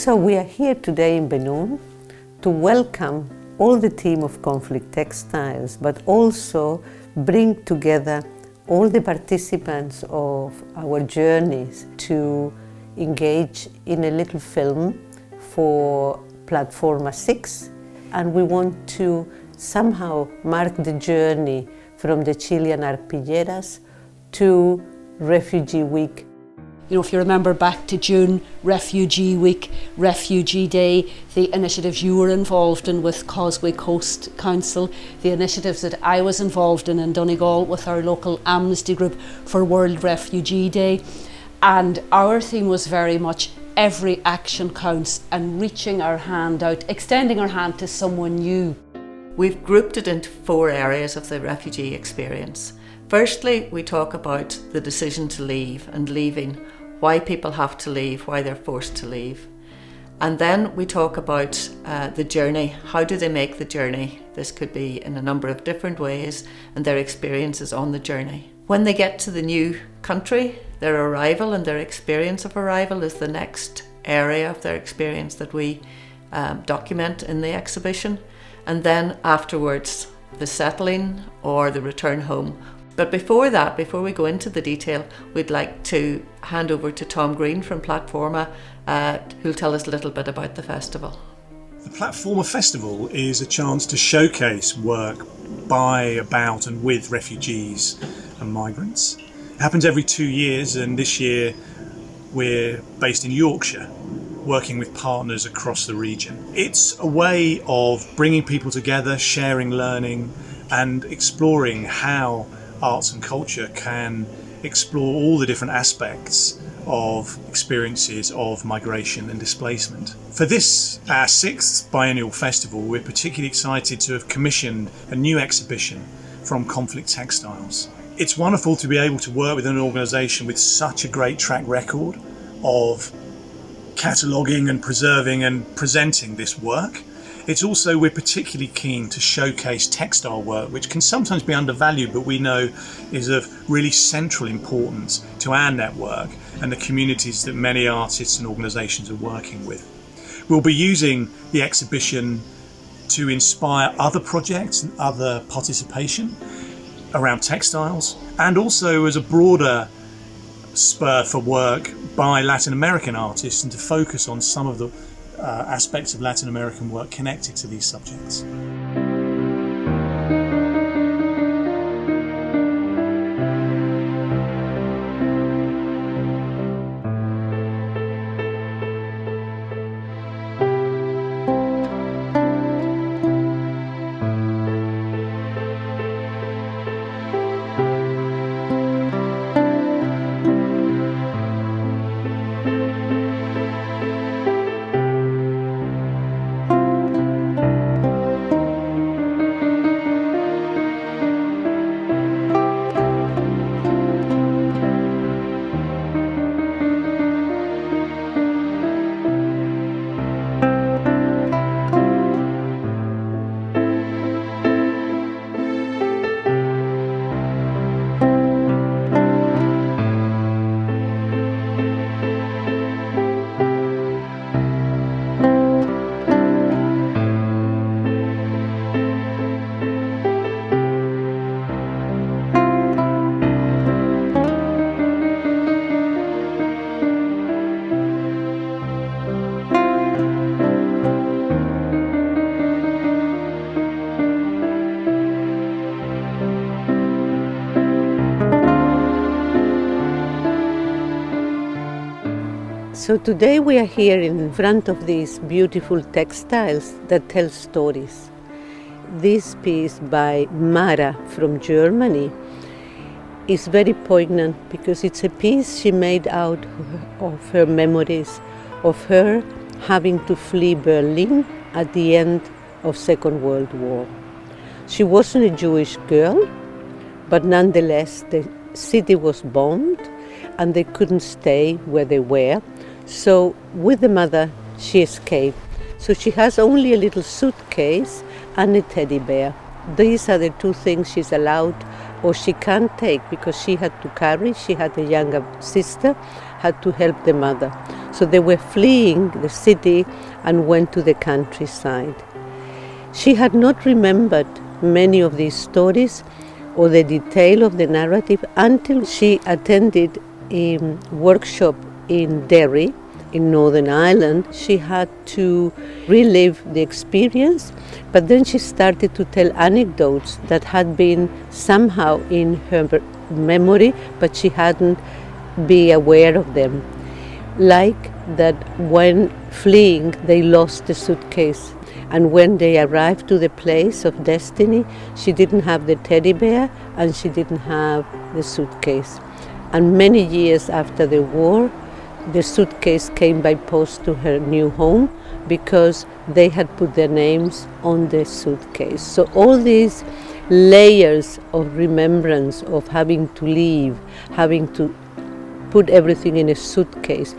So we are here today in Benin to welcome all the team of Conflict Textiles, but also bring together all the participants of our journeys to engage in a little film for Platforma 6. And we want to somehow mark the journey from the Chilean arpilleras to Refugee Week. You know, if you remember back to June, Refugee Week, Refugee Day, the initiatives you were involved in with Causeway Coast Council, the initiatives that I was involved in Donegal with our local Amnesty group for World Refugee Day. And our theme was very much every action counts and reaching our hand out, extending our hand to someone new. We've grouped it into 4 areas of the refugee experience. Firstly, we talk about the decision to leave and leaving, why people have to leave, why they're forced to leave. And then we talk about the journey. How do they make the journey? This could be in a number of different ways, and their experiences on the journey. When they get to the new country, their arrival and their experience of arrival is the next area of their experience that we document in the exhibition. And then afterwards, the settling or the return home. But before that, before we go into the detail, we'd like to hand over to Tom Green from Platforma, who'll tell us a little bit about the festival. The Platforma Festival is a chance to showcase work by, about and with refugees and migrants. It happens every 2 years, and this year we're based in Yorkshire, working with partners across the region. It's a way of bringing people together, sharing learning, and exploring how arts and culture can explore all the different aspects of experiences of migration and displacement. For this, our 6th biennial festival, we're particularly excited to have commissioned a new exhibition from Conflict Textiles. It's wonderful to be able to work with an organisation with such a great track record of cataloguing and preserving and presenting this work. It's also, we're particularly keen to showcase textile work, which can sometimes be undervalued, but we know is of really central importance to our network and the communities that many artists and organisations are working with. We'll be using the exhibition to inspire other projects and other participation around textiles, and also as a broader spur for work by Latin American artists and to focus on some of the aspects of Latin American work connected to these subjects. So today we are here in front of these beautiful textiles that tell stories. This piece by Mara from Germany is very poignant because it's a piece she made out of her memories of her having to flee Berlin at the end of Second World War. She wasn't a Jewish girl, but nonetheless the city was bombed and they couldn't stay where they were. So with the mother, she escaped. So she has only a little suitcase and a teddy bear. These are the 2 things she's allowed or she can't take because she had to carry. She had a younger sister had to help the mother. So they were fleeing the city and went to the countryside. She had not remembered many of these stories or the detail of the narrative until she attended a workshop in Derry, in Northern Ireland. She had to relive the experience, but then she started to tell anecdotes that had been somehow in her memory, but she hadn't been aware of them. Like that when fleeing, they lost the suitcase. And when they arrived to the place of destiny, she didn't have the teddy bear and she didn't have the suitcase. And many years after the war, the suitcase came by post to her new home because they had put their names on the suitcase. So all these layers of remembrance of having to leave, having to put everything in a suitcase,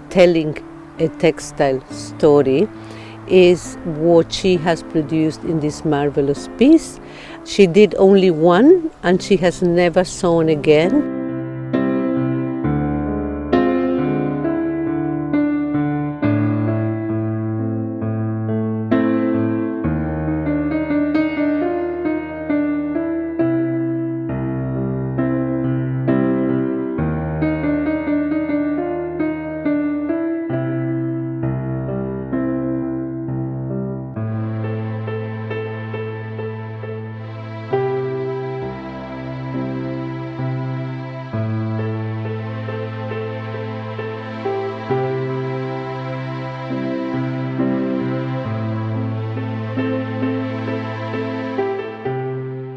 telling a textile story, is what she has produced in this marvelous piece. She did only one and she has never sewn again.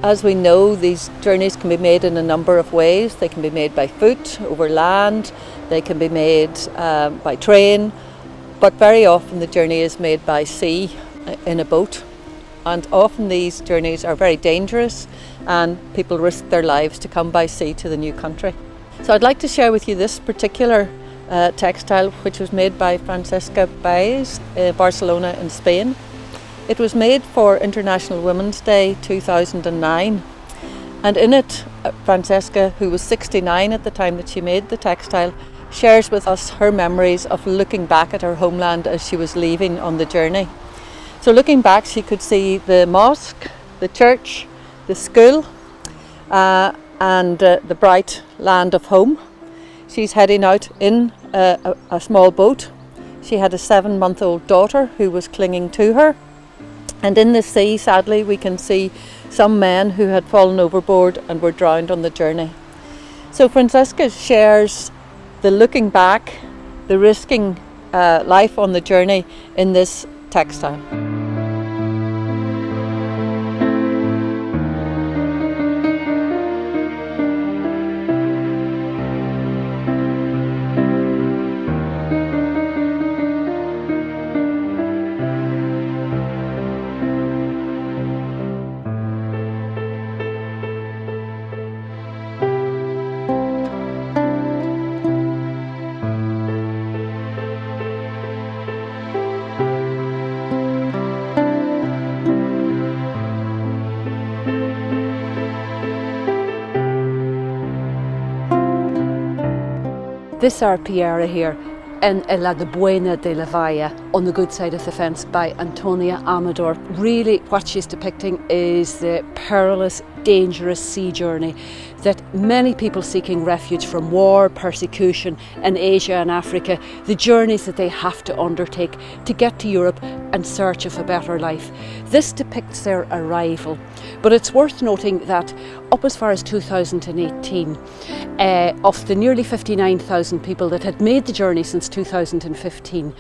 As we know, these journeys can be made in a number of ways. They can be made by foot, over land, they can be made by train, but very often the journey is made by sea in a boat. And often these journeys are very dangerous and people risk their lives to come by sea to the new country. So I'd like to share with you this particular textile, which was made by Francesca Baez in Barcelona in Spain. It was made for International Women's Day 2009, and in it Francesca, who was 69 at the time that she made the textile, shares with us her memories of looking back at her homeland as she was leaving on the journey. So looking back, she could see the mosque, the church, the school and the bright land of home. She's heading out in a small boat. She had a 7-month-old daughter who was clinging to her. And in the sea, sadly, we can see some men who had fallen overboard and were drowned on the journey. So Francesca shares the looking back, the risking life on the journey in this textile. This arpiera here in La de Buena de la Valla, on the good side of the fence, by Antonia Amador. Really what she's depicting is the perilous, dangerous sea journey that many people seeking refuge from war, persecution in Asia and Africa, the journeys that they have to undertake to get to Europe in search of a better life. This depicts their arrival, but it's worth noting that up as far as 2018, of the nearly 59,000 people that had made the journey since 2015,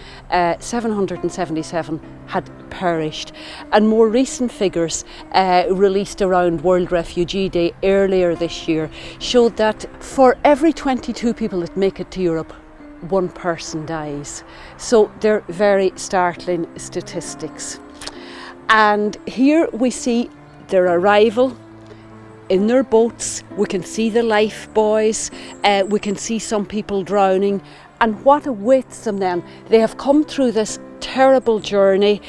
777 had perished. And more recent figures released around World Refugee Day earlier this year showed that for every 22 people that make it to Europe, one person dies. So they're very startling statistics. And here we see their arrival in their boats. We can see the life buoys, we can see some people drowning, and what awaits them then? They have come through this terrible journey.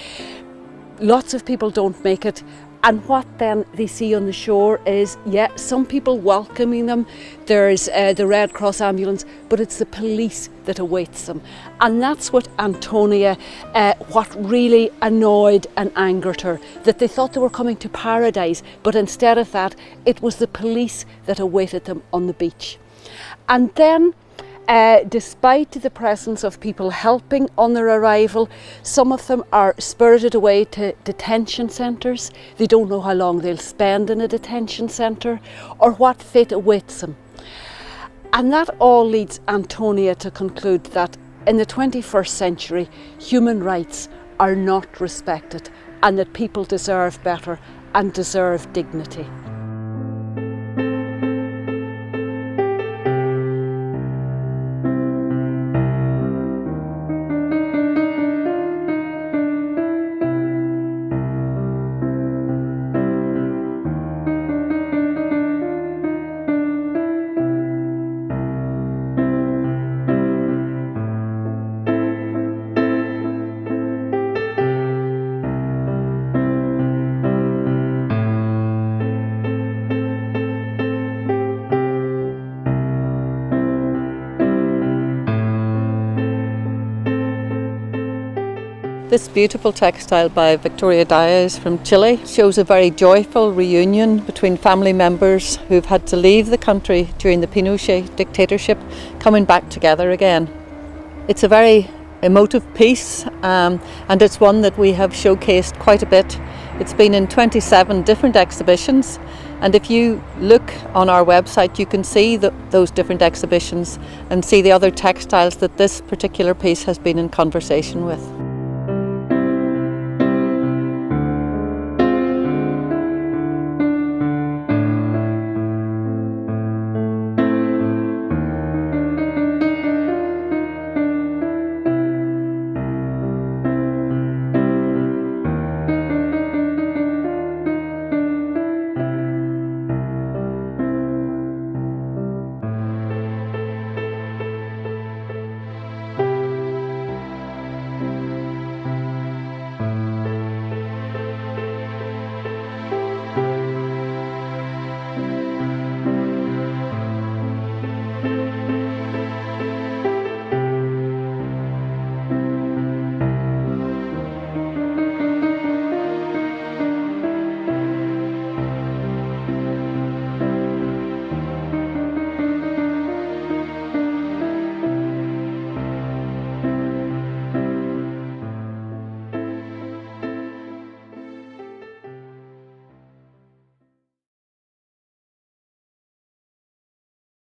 Lots of people don't make it, And what then they see on the shore is, some people welcoming them. There's the Red Cross ambulance, but it's the police that awaits them. And that's what Antonia, what really annoyed and angered her, that they thought they were coming to paradise, but instead of that, it was the police that awaited them on the beach. And then, despite the presence of people helping on their arrival, some of them are spirited away to detention centres. They don't know how long they'll spend in a detention centre or what fate awaits them. And that all leads Antonia to conclude that in the 21st century, human rights are not respected and that people deserve better and deserve dignity. This beautiful textile by Victoria Diaz from Chile shows a very joyful reunion between family members who've had to leave the country during the Pinochet dictatorship, coming back together again. It's a very emotive piece, and it's one that we have showcased quite a bit. It's been in 27 different exhibitions, and if you look on our website you can see those different exhibitions and see the other textiles that this particular piece has been in conversation with.